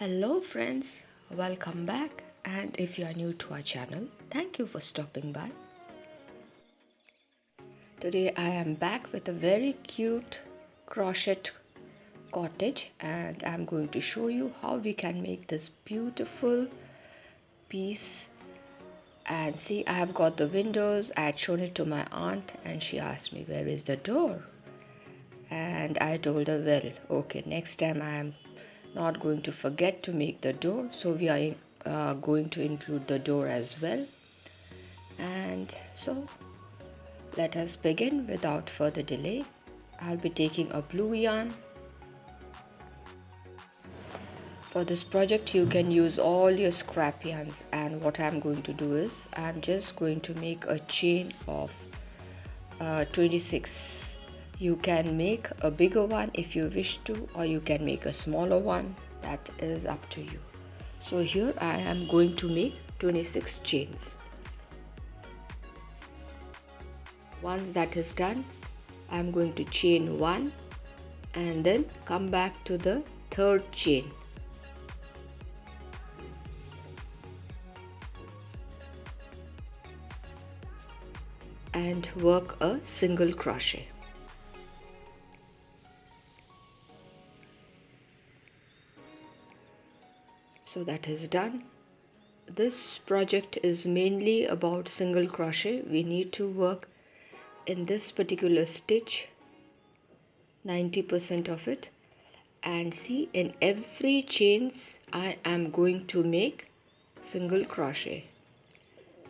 Hello friends, welcome back, and if you are new to our channel, thank you for stopping by. Today I am back with a very cute crochet cottage, and I'm going to show you how we can make this beautiful piece. And see, I have got the windows. I had shown it to my aunt and she asked me where is the door, and I told her, well, okay, next time I am not going to forget to make the door, so we are going to include the door as well. And so let us begin without further delay. I'll be taking a blue yarn. For this project you can use all your scrap yarns, and what I'm going to do is I'm just going to make a chain of 26. You can make a bigger one if you wish to, or you can make a smaller one. That is up to you. So here I am going to make 26 chains. Once that is done, I'm going to chain one and then come back to the third chain. And work a single crochet. So that is done. This project is mainly about single crochet. We need to work in this particular stitch 90% of it, and see, in every chains I am going to make single crochet,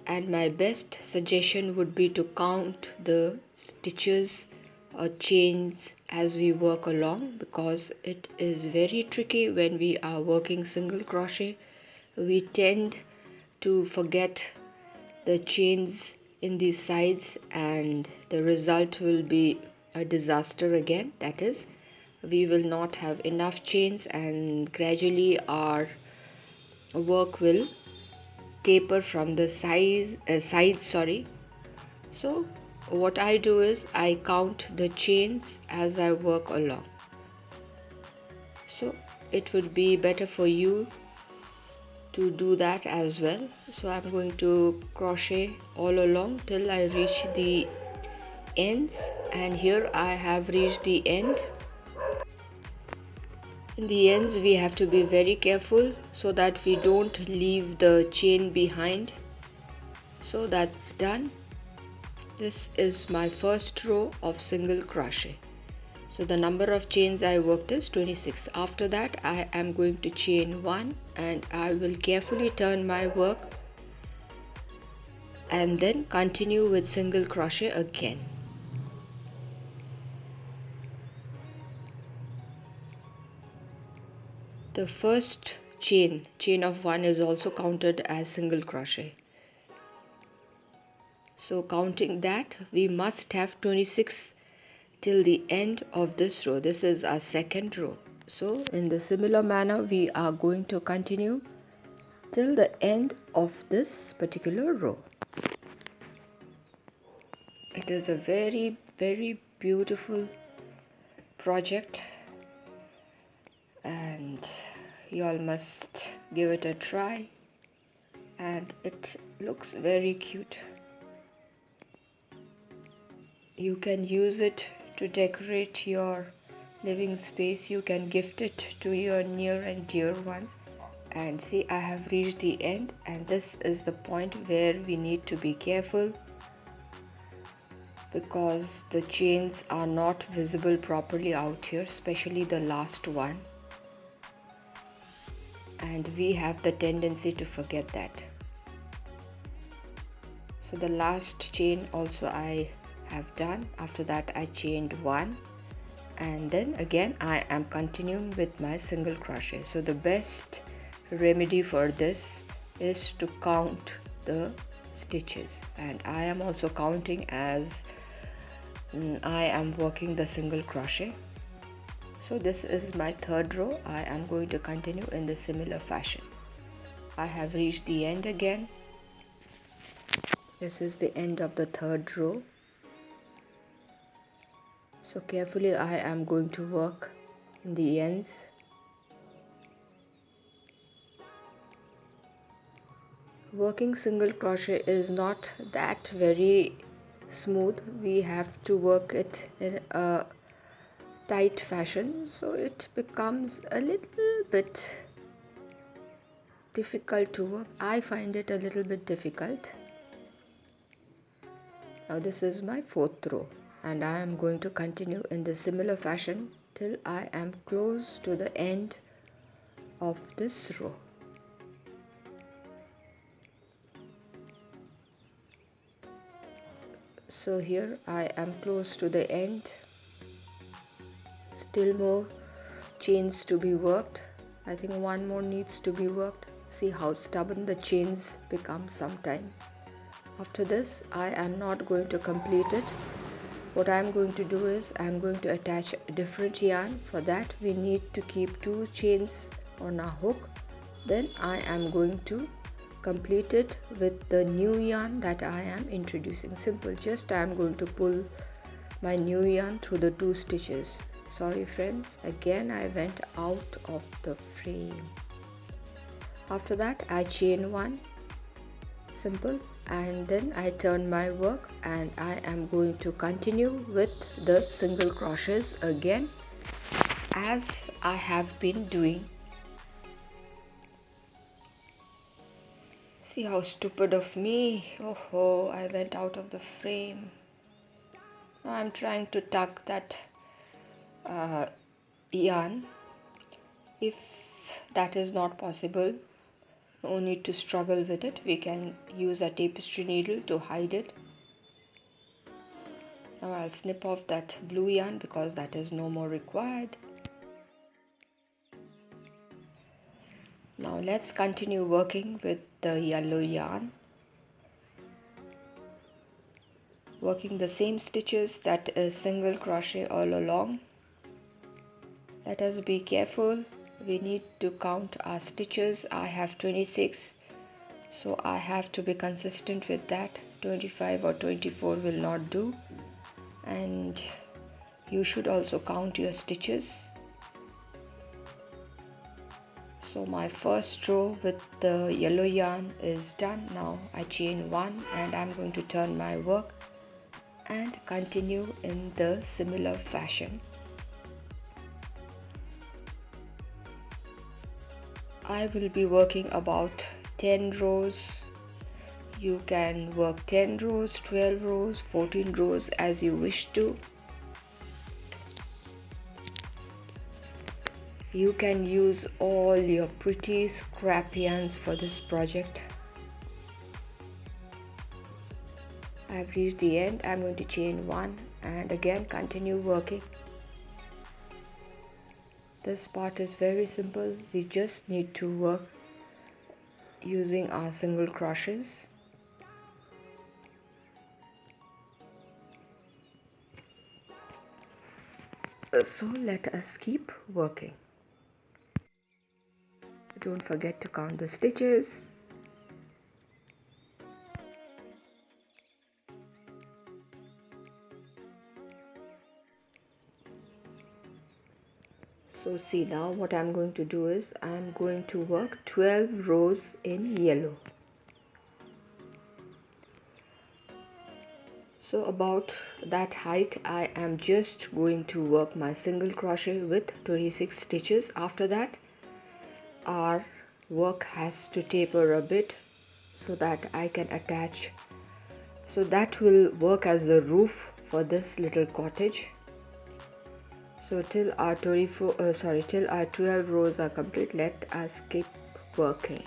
and my best suggestion would be to count the stitches or chains as we work along, because it is very tricky when we are working single crochet. We tend to forget the chains in these sides and the result will be a disaster again. That is, we will not have enough chains and gradually our work will taper from the sides. So what I do is I count the chains as I work along. So it would be better for you to do that as well. So I'm going to crochet all along till I reach the ends, and here I have reached the end. In the ends we have to be very careful so that we don't leave the chain behind. So that's done. This is my first row of single crochet. So the number of chains I worked is 26. After that I am going to chain one, and I will carefully turn my work and then continue with single crochet again. The first chain of one is also counted as single crochet. So counting that, we must have 26 till the end of this row. This is our second row. So in the similar manner we are going to continue till the end of this particular row. It is a very beautiful project, and you all must give it a try, and it looks very cute. You can use it to decorate your living space. You can gift it to your near and dear ones. And see, I have reached the end, and this is the point where we need to be careful, because the chains are not visible properly out here, especially the last one, and we have the tendency to forget that. So the last chain also I have done. After that I chained one, and then again I am continuing with my single crochet. So the best remedy for this is to count the stitches, and I am also counting as I am working the single crochet. So this is my third row. I am going to continue in the similar fashion. I have reached the end again. This is the end of the third row. So carefully I am going to work in the ends. working single crochet is not that very smooth. We have to work it in a tight fashion, so it becomes a little bit difficult to work. I find it a little bit difficult. Now this is my fourth row, and I am going to continue in the similar fashion till I am close to the end of this row. So here I am close to the end. Still more chains to be worked. I think one more needs to be worked. See how stubborn the chains become sometimes. After this, I am not going to complete it. What I am going to do is I am going to attach a different yarn. For that we need to keep 2 chains on a hook. Then I am going to complete it with the new yarn that I am introducing. Simple, just I am going to pull my new yarn through the 2 stitches. Sorry friends, again I went out of the frame. After that I chain 1, simple, and then I turn my work and I am going to continue with the single crochets again as I have been doing. See how stupid of me. Oh, I went out of the frame. Now I'm trying to tuck that yarn. If that is not possible, no need to struggle with it. We can use a tapestry needle to hide it. Now I'll snip off that blue yarn because that is no more required. Now let's continue working with the yellow yarn. Working the same stitches, that is single crochet all along. Let us be careful. We need to count our stitches. I have 26, so I have to be consistent with that. 25 or 24 will not do, and you should also count your stitches. So my first row with the yellow yarn is done. Now I chain 1 and I'm going to turn my work and continue in the similar fashion. I will be working about 10 rows. You can work 10 rows, 12 rows, 14 rows as you wish to. You can use all your pretty scrap yarns for this project. I've reached the end. I'm going to chain 1 and again continue working. This part is very simple. We just need to work using our single crochets. So let us keep working. Don't forget to count the stitches. So see, now what I'm going to do is I'm going to work 12 rows in yellow. So about that height I am just going to work my single crochet with 26 stitches. After that our work has to taper a bit so that I can attach. So that will work as the roof for this little cottage. So till our 12 rows are complete, let us keep working.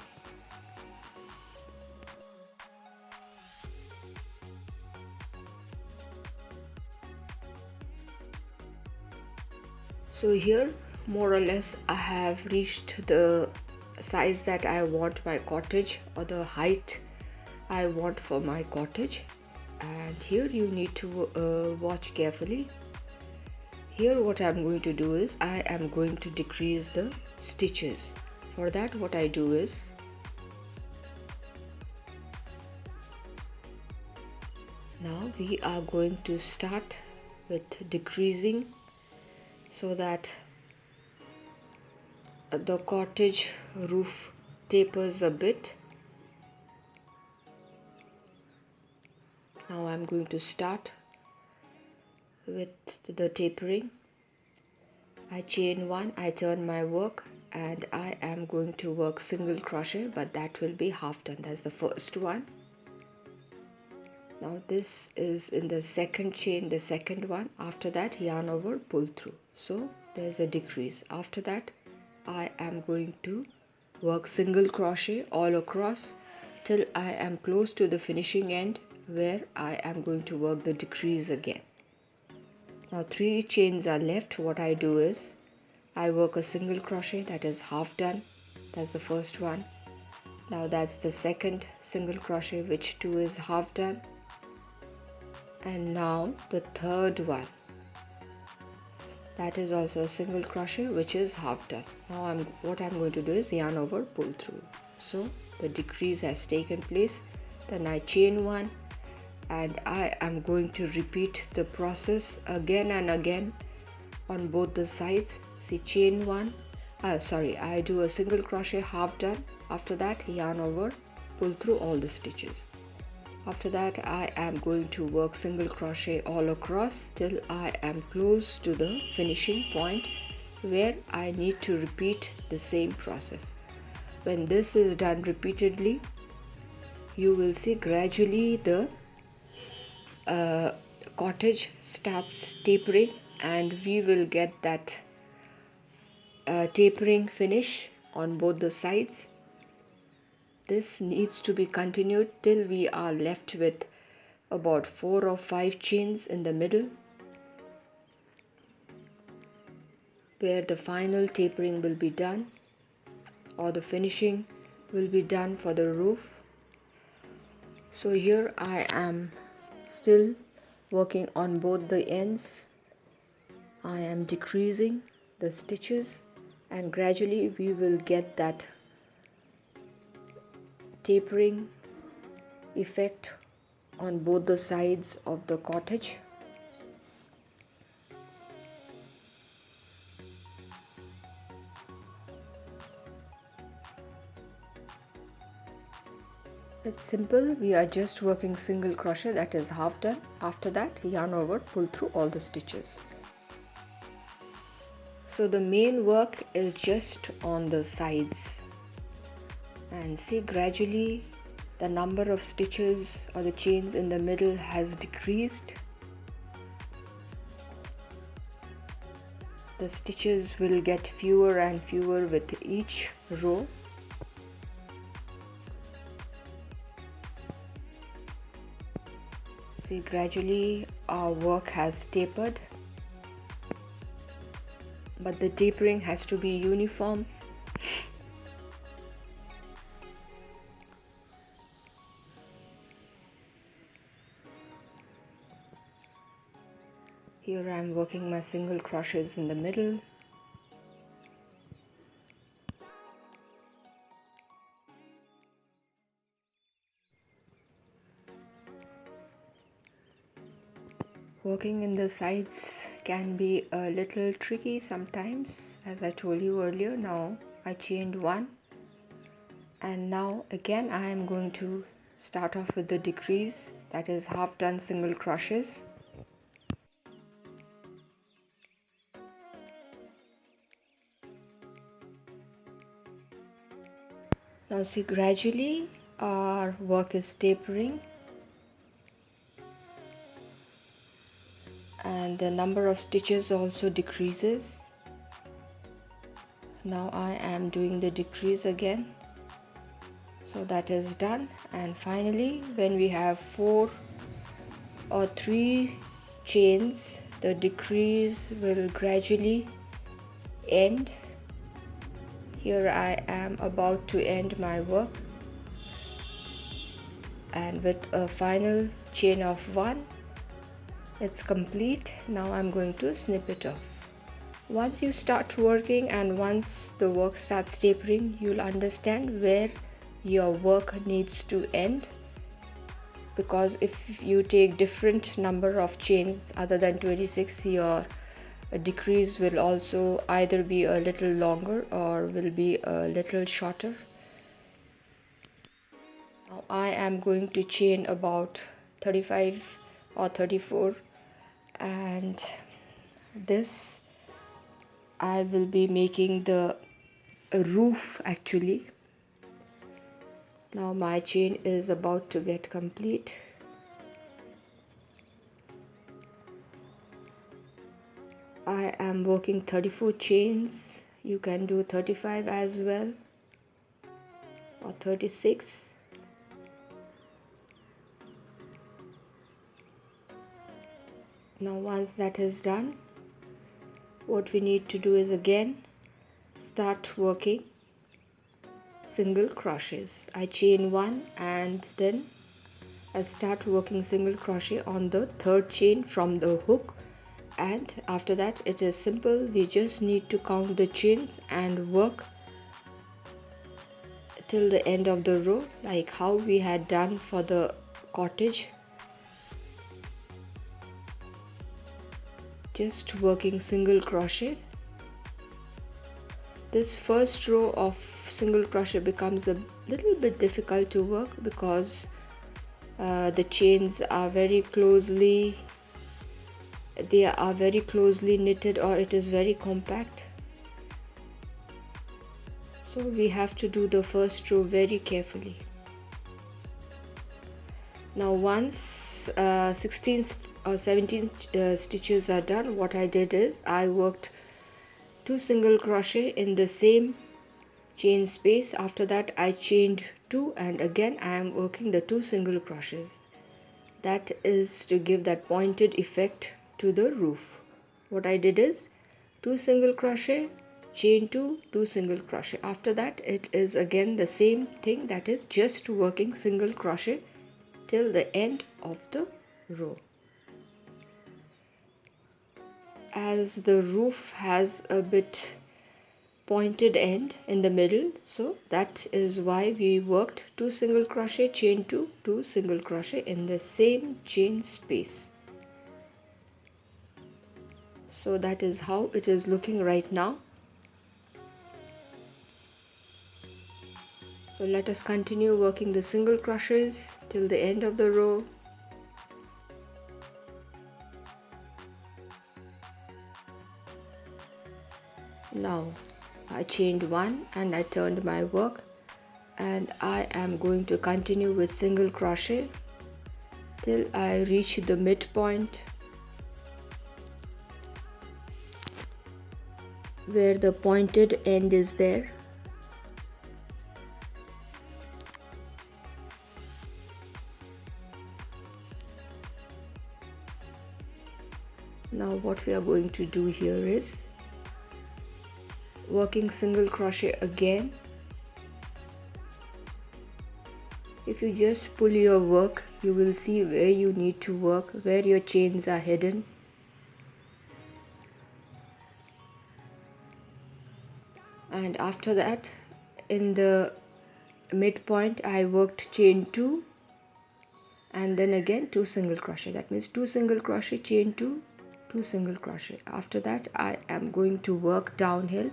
So here more or less I have reached the size that I want my cottage, or the height I want for my cottage, and here you need to watch carefully. Here what I am going to do is I am going to decrease the stitches. For that what I do is now we are going to start with decreasing so that the cottage roof tapers a bit. Now I'm going to start with the tapering. I chain one, I turn my work, and I am going to work single crochet, but that will be half done. That's the first one. Now this is in the second chain, the second one. After that, yarn over, pull through. So there's a decrease. After that, I am going to work single crochet all across till I am close to the finishing end, where I am going to work the decrease again. Now 3 chains are left. What I do is I work a single crochet, that is half done. That's the first one. Now that's the second single crochet, which too is half done. And now the third one, that is also a single crochet, which is half done. Now what I'm going to do is yarn over, pull through. So the decrease has taken place. Then I chain one, and I am going to repeat the process again and again on both the sides. See, chain one, I do a single crochet, half done. After that, yarn over, pull through all the stitches. After that, I am going to work single crochet all across till I am close to the finishing point, where I need to repeat the same process. When this is done repeatedly, you will see gradually the cottage starts tapering, and we will get that tapering finish on both the sides. This needs to be continued till we are left with about 4 or 5 chains in the middle, where the final tapering will be done, or the finishing will be done for the roof. So here I am still working on both the ends. I am decreasing the stitches, and gradually we will get that tapering effect on both the sides of the cottage. It's simple. We are just working single crochet, that is half done. After that, yarn over, pull through all the stitches. So the main work is just on the sides, and see, gradually the number of stitches or the chains in the middle has decreased. The stitches will get fewer and fewer with each row. See, gradually our work has tapered, but the tapering has to be uniform. Here I am working my single crochets in the middle. Working in the sides can be a little tricky sometimes, as I told you earlier. Now I chained one, and now again I am going to start off with the decrease, that is half done single crochets. Now see, gradually our work is tapering, and the number of stitches also decreases. Now I am doing the decrease again. So that is done, and finally when we have 4 or 3 chains, the decrease will gradually end. Here I am about to end my work, and with a final chain of 1, it's complete. Now I'm going to snip it off. Once you start working and once the work starts tapering, you'll understand where your work needs to end, because if you take different number of chains other than 26, your decrease will also either be a little longer or will be a little shorter. Now I am going to chain about 35 or 34, and this I will be making the roof actually. Now my chain is about to get complete. I am working 34 chains. You can do 35 as well, or 36. Now once that is done, what we need to do is again start working single crochets. I chain one and then I start working single crochet on the third chain from the hook, and after that it is simple. We just need to count the chains and work till the end of the row, like how we had done for the cottage. Just working single crochet. This first row of single crochet becomes a little bit difficult to work because the chains are very closely knitted, or it is very compact, so we have to do the first row very carefully. Now once 16 or 17 stitches are done, what I did is I worked 2 single crochet in the same chain space. After that I chained 2, and again I am working the 2 single crochets. That is to give that pointed effect to the roof. What I did is 2 single crochet, chain 2, 2 single crochet. After that it is again the same thing, that is just working single crochet till the end of the row. As the roof has a bit pointed end in the middle, so that is why we worked 2 single crochet, chain 2, 2 single crochet in the same chain space. So that is how it is looking right now. So let us continue working the single crochets till the end of the row. Now I chained 1 and I turned my work, and I am going to continue with single crochet till I reach the midpoint where the pointed end is there. Now what we are going to do here is working single crochet again. If you just pull your work, you will see where you need to work, where your chains are hidden. And after that, in the midpoint I worked chain 2 and then again 2 single crochet. That means 2 single crochet, chain 2, 2 single crochet. After that I am going to work downhill,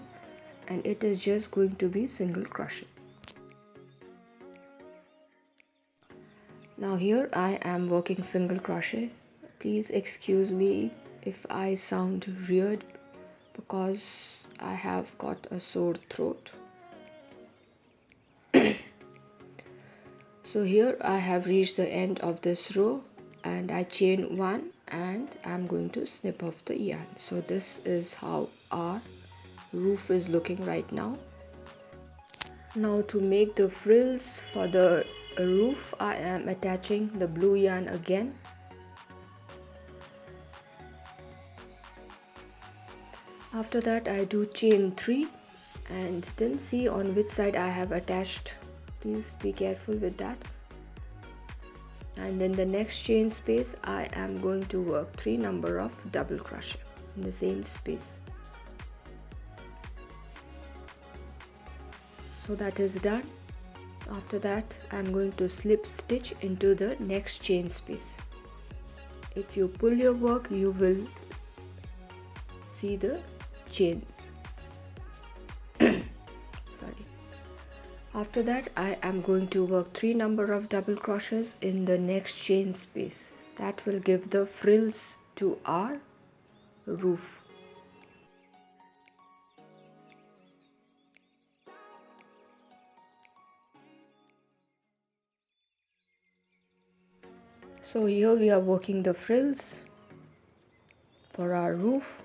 and it is just going to be single crochet. Now here I am working single crochet. Please excuse me if I sound weird because I have got a sore throat. So here I have reached the end of this row, and I chain 1 and I'm going to snip off the yarn. So this is how our roof is looking right now. Now to make the frills for the roof, I am attaching the blue yarn again. After that I do chain 3 and then see on which side I have attached. Please be careful with that. And in the next chain space I am going to work 3 number of double crochet in the same space. So that is done. After that I am going to slip stitch into the next chain space. If you pull your work, you will see the chains. Sorry. After that, I am going to work 3 number of double crochets in the next chain space. That will give the frills to our roof. So here we are working the frills for our roof.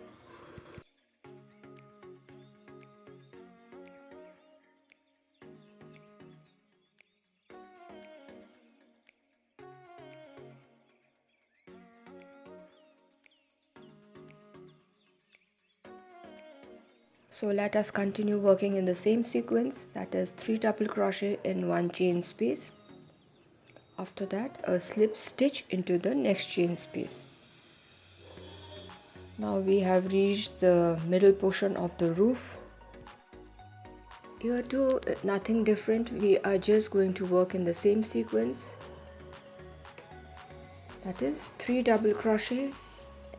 So let us continue working in the same sequence, that is 3 double crochet in one chain space. After that, a slip stitch into the next chain space. Now we have reached the middle portion of the roof. Here too, nothing different. We are just going to work in the same sequence, that is 3 double crochet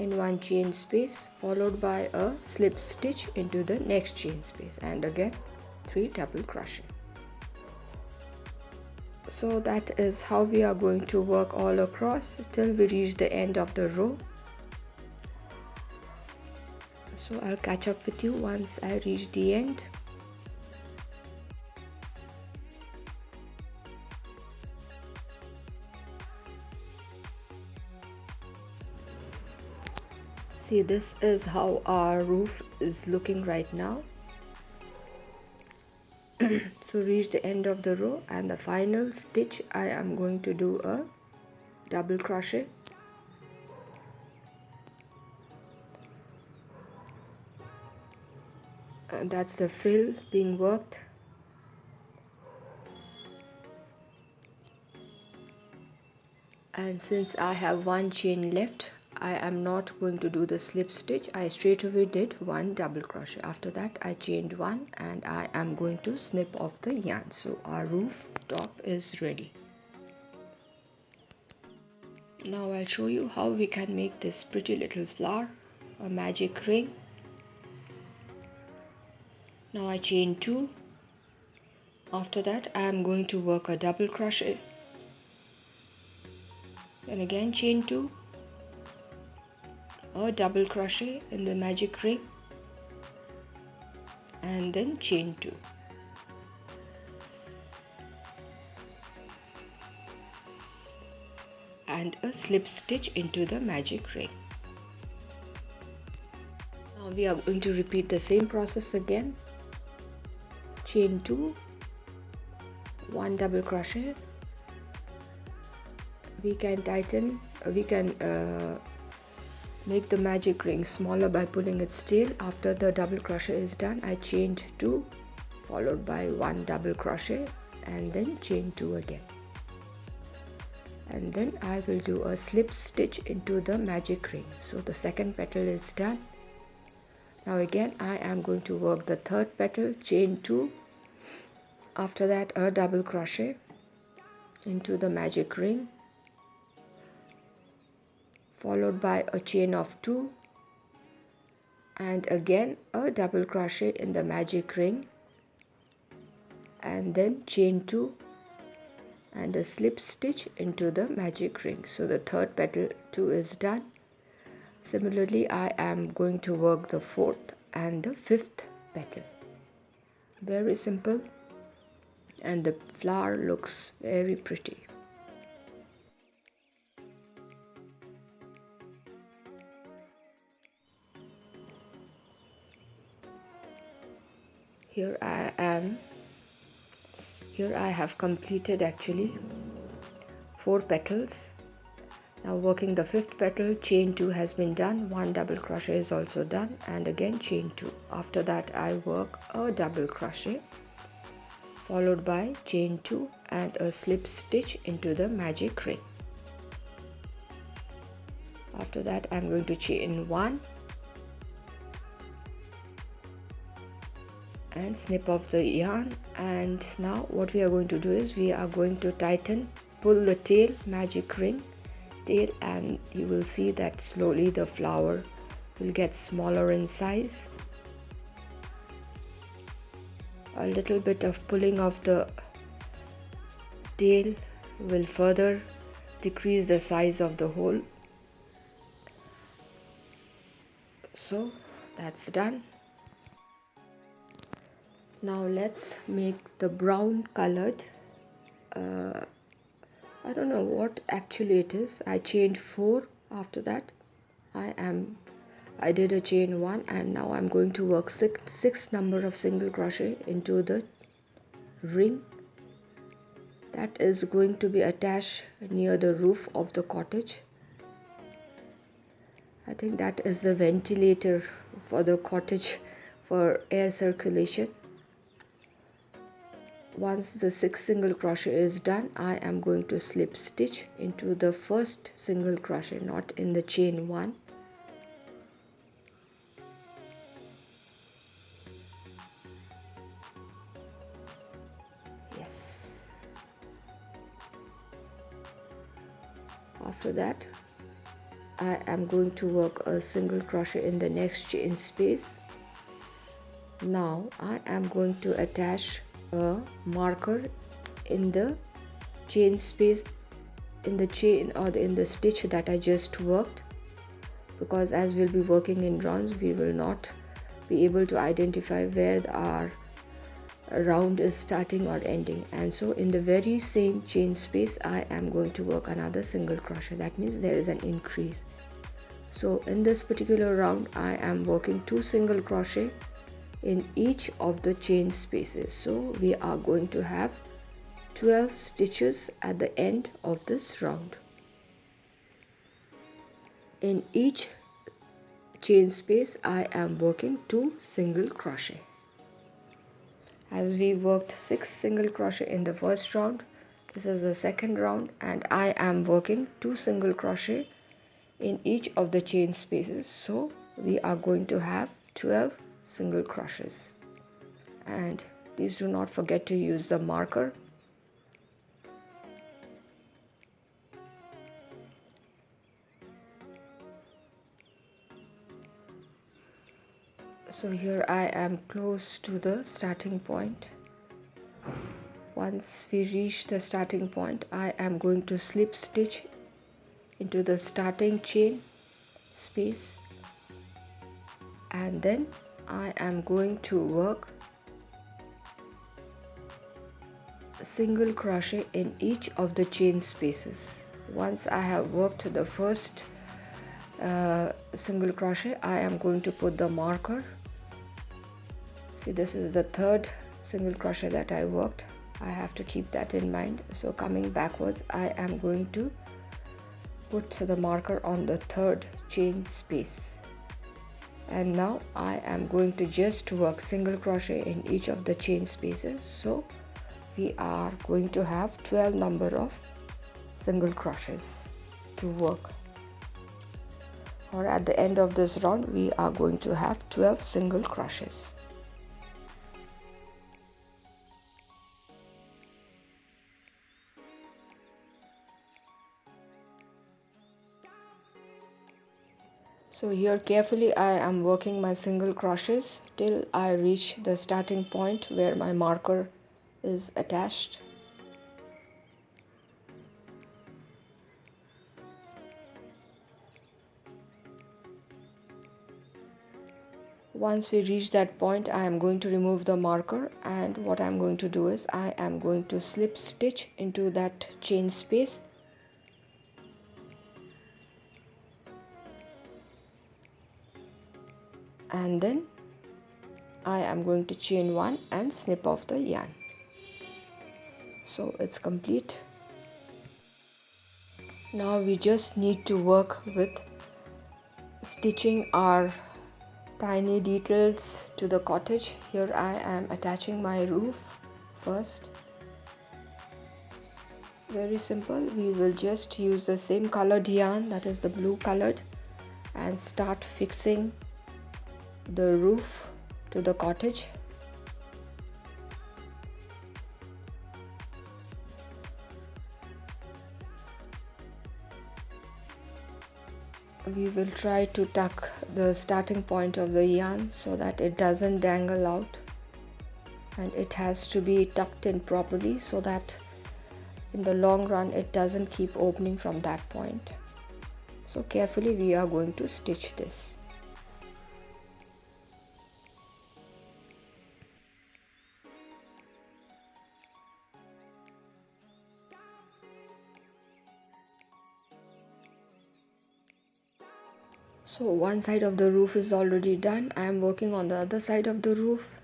in one chain space followed by a slip stitch into the next chain space, and again 3 double crochet. So that is how we are going to work all across till we reach the end of the row. So I'll catch up with you once I reach the end. See, this is how our roof is looking right now. So reach the end of the row, and the final stitch I am going to do a double crochet. And that's the frill being worked. And since I have one chain left, I am not going to do the slip stitch. I straight away did one double crochet. After that I chained one, and I am going to snip off the yarn. So our roof top is ready. Now I'll show you how we can make this pretty little flower, a magic ring. Now I chain 2. After that I am going to work a double crochet, then again chain 2, a double crochet in the magic ring, and then chain 2. And a slip stitch into the magic ring. Now we are going to repeat the same process again. Chain 2, 1 double crochet. We can make the magic ring smaller by pulling its tail. After the double crochet is done, I chained 2 followed by 1 double crochet, and then chain 2 again. And then I will do a slip stitch into the magic ring. So the second petal is done. Now again I am going to work the third petal, chain 2. After that a double crochet into the magic ring, followed by a chain of 2, and again a double crochet in the magic ring, and then chain 2 and a slip stitch into the magic ring. So the third petal too is done. Similarly I am going to work the fourth and the fifth petal. Very simple, and the flower looks very pretty. Here I have completed actually 4 petals. Now working the fifth petal, chain 2 has been done, 1 double crochet is also done, and again chain 2. After that I work a double crochet followed by chain 2 and a slip stitch into the magic ring. After that I am going to chain 1 and snip off the yarn. And now what we are going to do is we are going to pull the tail, magic ring tail, and you will see that slowly the flower will get smaller in size. A little bit of pulling of the tail will further decrease the size of the hole. So that's done. Now let's make the brown colored, I don't know what actually it is. I chained 4 after that. I did a chain 1, and now I'm going to work six number of single crochet into the ring that is going to be attached near the roof of the cottage. I think that is the ventilator for the cottage for air circulation. Once the 6 single crochet is done, I am going to slip stitch into the first single crochet, not in the chain 1. Yes. After that, I am going to work a single crochet in the next chain space. Now I am going to attach a marker in the chain space, in the chain or in the stitch that I just worked, because as we'll be working in rounds, we will not be able to identify where our round is starting or ending. And so in the very same chain space, I am going to work another single crochet. That means there is an increase. So in this particular round, I am working 2 single crochet in each of the chain spaces. So we are going to have 12 stitches at the end of this round. In each chain space, I am working 2 single crochet. As we worked 6 single crochet in the first round, this is the second round, and I am working 2 single crochet in each of the chain spaces. So we are going to have 12 single crochets. And please do not forget to use the marker. So here I am close to the starting point. Once we reach the starting point, I am going to slip stitch into the starting chain space, and then I am going to work single crochet in each of the chain spaces. Once I have worked the first single crochet, I am going to put the marker. See, this is the third single crochet that I worked. I have to keep that in mind. So coming backwards, I am going to put the marker on the third chain space. And now I am going to just work single crochet in each of the chain spaces. So we are going to have 12 number of single crochets to work. Or at the end of this round, we are going to have 12 single crochets. So here carefully I am working my single crochets till I reach the starting point where my marker is attached. Once we reach that point, I am going to remove the marker, and what I am going to do is I am going to slip stitch into that chain space. And then I am going to chain 1 and snip off the yarn. So it's complete. Now we just need to work with stitching our tiny details to the cottage. Here I am attaching my roof first. Very simple. We will just use the same colored yarn, that is the blue colored, and start fixing the roof to the cottage. We will try to tuck the starting point of the yarn so that it doesn't dangle out. and it has to be tucked in properly so that in the long run it doesn't keep opening from that point. So carefully we are going to stitch this. So one side of the roof is already done. I am working on the other side of the roof.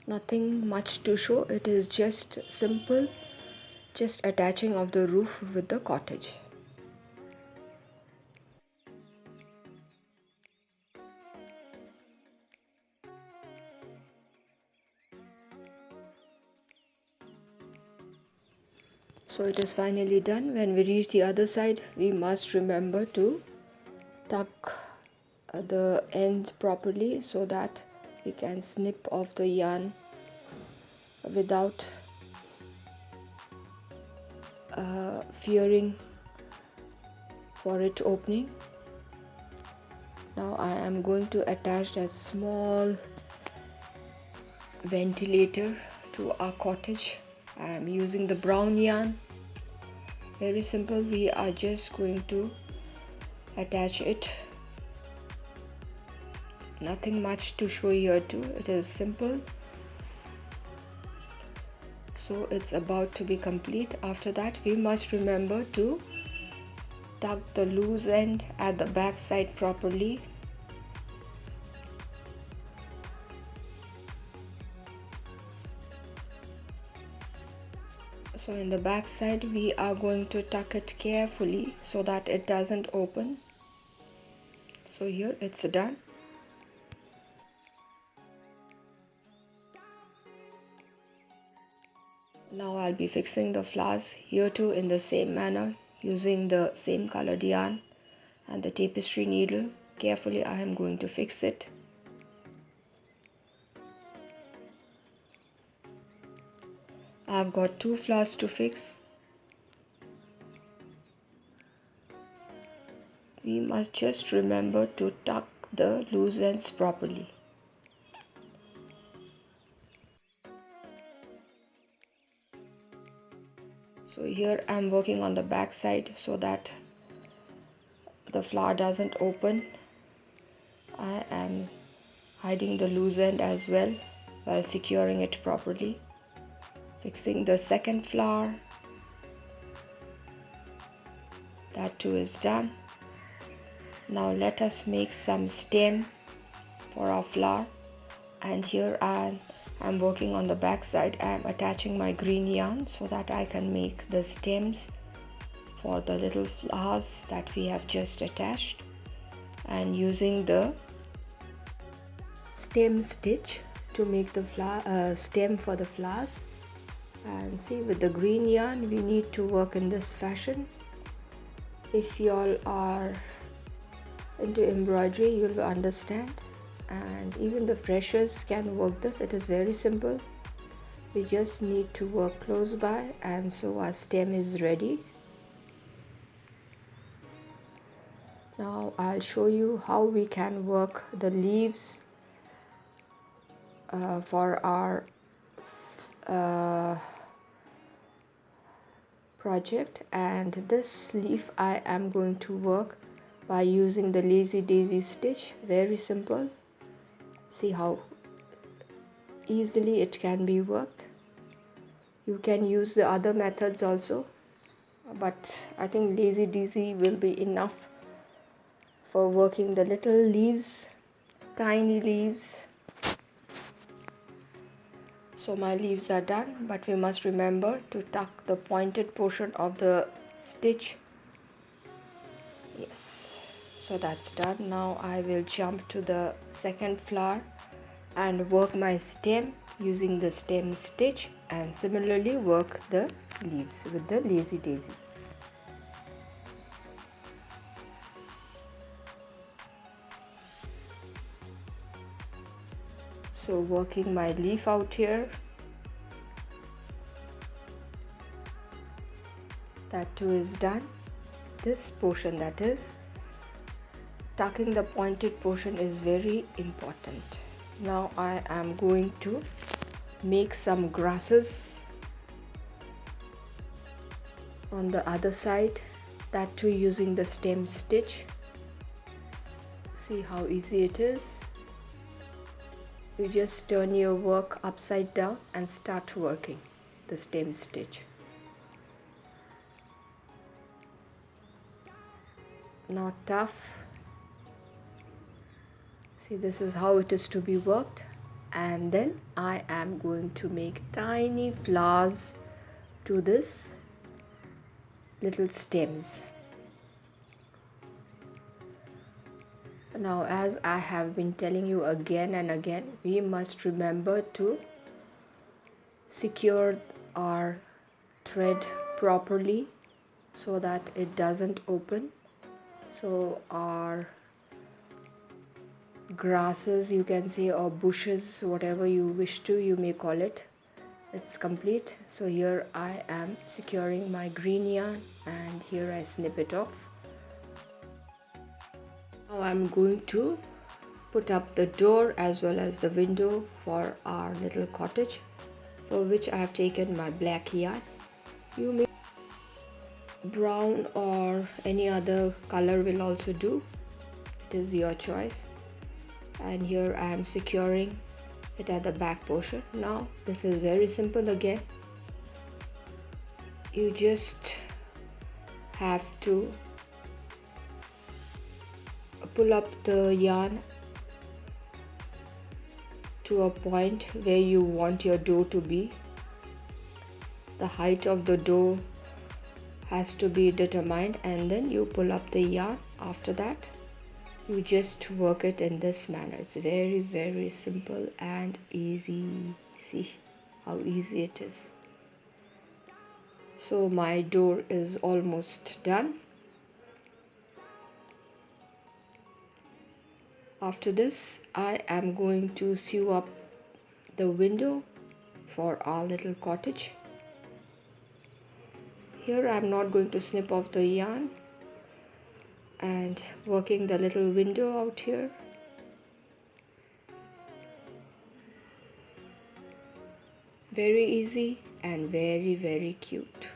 Nothing much to show, it is just simple, just attaching of the roof with the cottage. So it is finally done. When we reach the other side, we must remember to tuck the end properly so that we can snip off the yarn without fearing for it opening. Now I am going to attach a small ventilator to our cottage. I am using the brown yarn. Very simple. We are just going to attach it. Nothing much to show here too. It is simple. So it's about to be complete. After that we must remember to tuck the loose end at the back side properly. So in the back side we are going to tuck it carefully so that it doesn't open. So here it's done. Now I'll be fixing the flowers here too in the same manner, using the same colored yarn and the tapestry needle. Carefully I am going to fix it. I've got 2 flowers to fix. We must just remember to tuck the loose ends properly. So here I'm working on the back side so that the flower doesn't open. I am hiding the loose end as well while securing it properly. Fixing the second flower. That too is done. Now let us make some stem for our flower, and here I'm working on the back side. I am attaching my green yarn so that I can make the stems for the little flowers that we have just attached, and using the stem stitch to make the stem for the flowers. And see, with the green yarn we need to work in this fashion. If you all are into embroidery, you will understand, and even the freshers can work this. It is very simple. We just need to work close by, and so our stem is ready. Now I'll show you how we can work the leaves for our project. And this leaf I am going to work by using the lazy daisy stitch. Very simple. See how easily it can be worked. You can use the other methods also, but I think lazy daisy will be enough for working the little leaves, tiny leaves. So my leaves are done, but we must remember to tuck the pointed portion of the stitch. Yes, so that's done. Now I will jump to the second flower and work my stem using the stem stitch, and similarly work the leaves with the lazy daisy. So working my leaf out here. That too is done. This portion, that is tucking the pointed portion, is very important. Now I am going to make some grasses on the other side, that too using the stem stitch. See how easy it is. You just turn your work upside down and start working the stem stitch. Not tough. See, this is how it is to be worked. And then I am going to make tiny flowers to this little stems. Now, as I have been telling you again and again, we must remember to secure our thread properly so that it doesn't open. So our grasses, you can say, or bushes, whatever you wish to, you may call it, it's complete. So here I am securing my green yarn and here I snip it off. Now I'm going to put up the door as well as the window for our little cottage, for which I have taken my black yarn. You may brown or any other color will also do, it is your choice. And here I am securing it at the back portion. Now this is very simple again. You just have to pull up the yarn to a point where you want your dough to be. The height of the dough has to be determined, and then you pull up the yarn. After that you just work it in this manner. It's very, very simple and easy. See how easy it is. So my door is almost done. After this I am going to sew up the window for our little cottage. Here I am not going to snip off the yarn and working the little window out here. Very easy and very, very cute.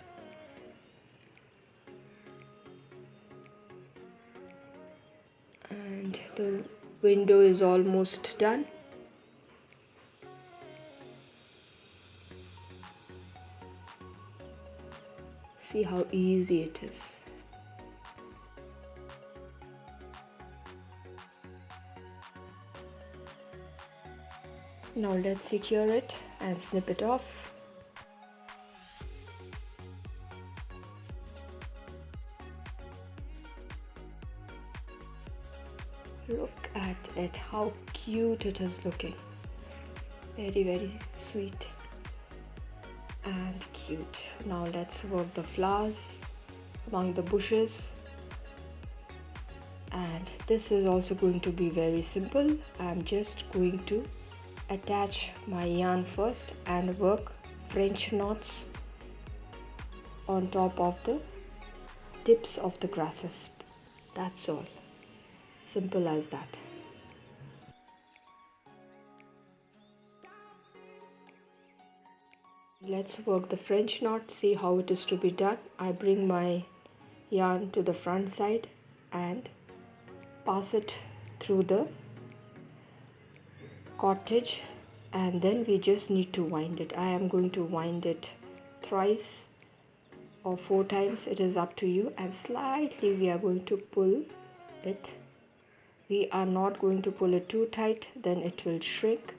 And the window is almost done. See how easy it is. Now let's secure it and snip it off. Look at it, how cute it is looking. Very, very sweet and cute. Now let's work the flowers among the bushes. And this is also going to be very simple. I'm just going to attach my yarn first and work French knots on top of the tips of the grasses. That's all. Simple as that. Let's work the French knot. See how it is to be done. I bring my yarn to the front side and pass it through the cottage, and then we just need to wind it. I am going to wind it thrice or 4 times, it is up to you, and slightly we are going to pull it. We are not going to pull it too tight, then it will shrink.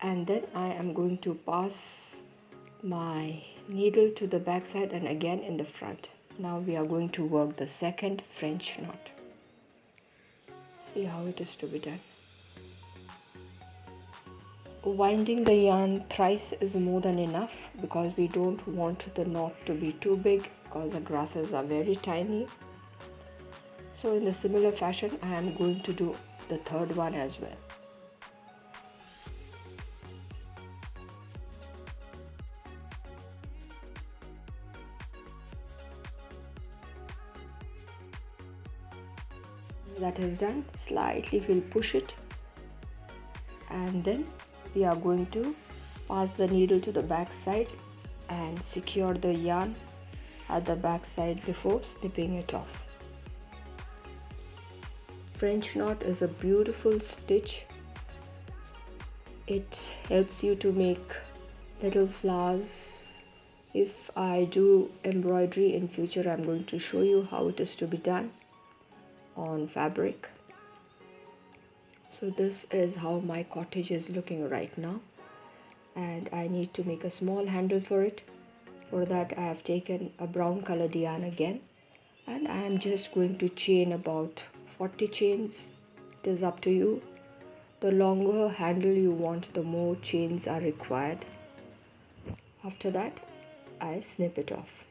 And then I am going to pass my needle to the back side and again in the front. Now we are going to work the second French knot. See how it is to be done. Winding the yarn thrice is more than enough, because we don't want the knot to be too big, because the grasses are very tiny. So in the similar fashion I am going to do the third one as well. That is done. Slightly we'll push it and then we are going to pass the needle to the back side and secure the yarn at the back side before snipping it off. French knot is a beautiful stitch. It helps you to make little flowers. If I do embroidery in future, I'm going to show you how it is to be done on fabric. So this is how my cottage is looking right now, and I need to make a small handle for it. For that I have taken a brown colored yarn again, and I am just going to chain about 40 chains. It is up to you. The longer handle you want, the more chains are required. After that I snip it off.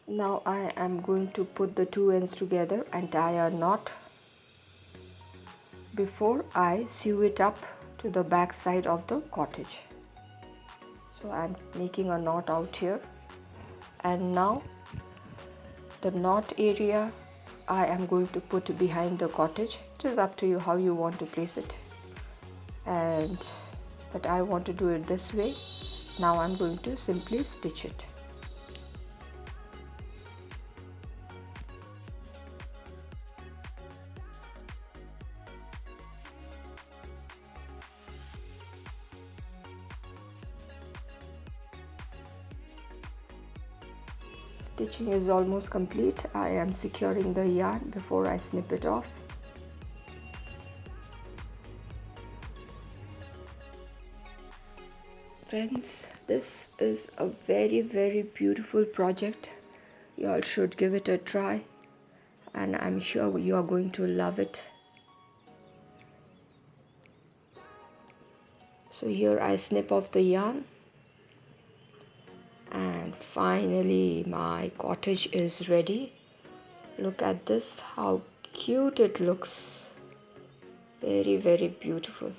Now I am going to put the two ends together and tie a knot before I sew it up to the back side of the cottage. So I'm making a knot out here, and now the knot area I am going to put behind the cottage. It is up to you how you want to place it, but I want to do it this way. Now I'm going to simply stitch it. Stitching is almost complete. I am securing the yarn before I snip it off. Friends, this is a very beautiful project. You all should give it a try, and I'm sure you are going to love it. So here I snip off the yarn, and finally my cottage is ready. Look at this, how cute it looks. Very beautiful.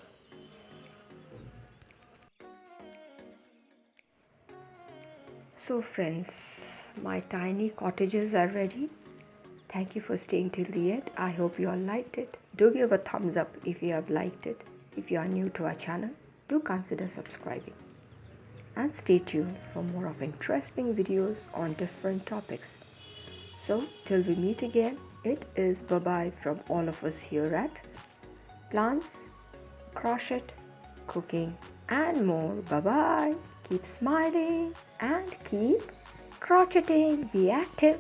So friends, my tiny cottages are ready. Thank you for staying till the end. I hope you all liked it. Do give a thumbs up if you have liked it. If you are new to our channel, do consider subscribing. And stay tuned for more of interesting videos on different topics. So till we meet again, it is bye-bye from all of us here at Plants, Crochet, Cooking and more. Bye-bye. Keep smiling and keep crocheting. Be active.